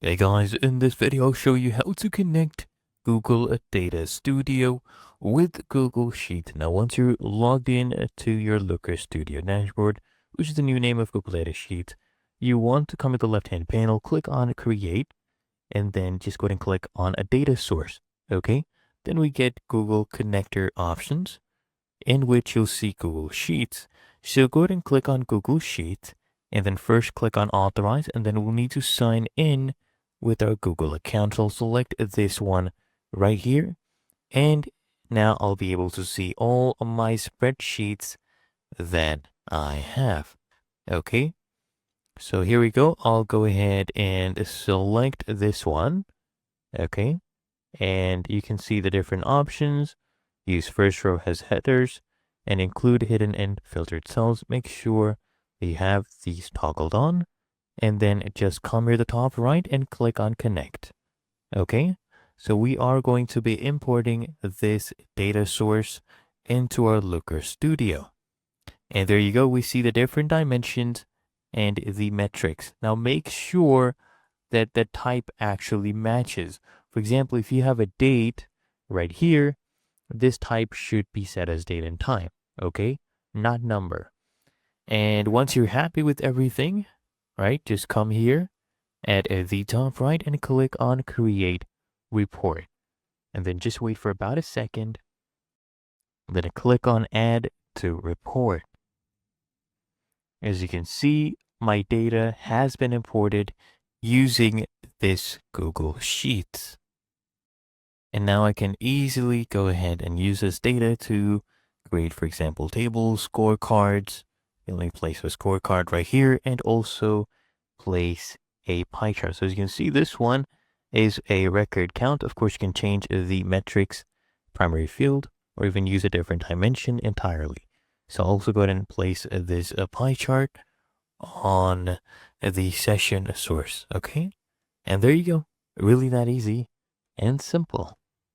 Hey guys, in this video I'll show you how to connect Google Data Studio with Google Sheet. Now once you're logged in to your Looker Studio dashboard, which is the new name of Google Data Sheet, you want to come to the left-hand panel, click on Create, and then just go ahead and click on a data source, okay? Then we get Google Connector options, in which you'll see Google Sheets. So go ahead and click on Google Sheets, and then first click on Authorize, and then we'll need to sign in with our Google account. So I'll select this one right here, and now I'll be able to see all of my spreadsheets that I have. Okay, so here we go. I'll go ahead and select this one. Okay, and you can see the different options. Use first row as headers and include hidden and filtered cells. Make sure that you have these toggled on, and then just come here to the top right and click on connect. Okay, so we are going to be importing this data source into our Looker Studio. And there you go. We see the different dimensions and the metrics. Now make sure that the type actually matches. For example, if you have a date right here, this type should be set as date and time, okay? Not number. And once you're happy with everything, right, just come here at the top right and click on Create Report. And then just wait for about a second. Then click on Add to Report. As you can see, my data has been imported using this Google Sheets. And now I can easily go ahead and use this data to create, for example, tables, scorecards. Let me place a scorecard right here and also place a pie chart. So as you can see, this one is a record count. Of course, you can change the metrics primary field or even use a different dimension entirely. So I'll also go ahead and place this pie chart on the session source. Okay. And there you go. Really that easy and simple.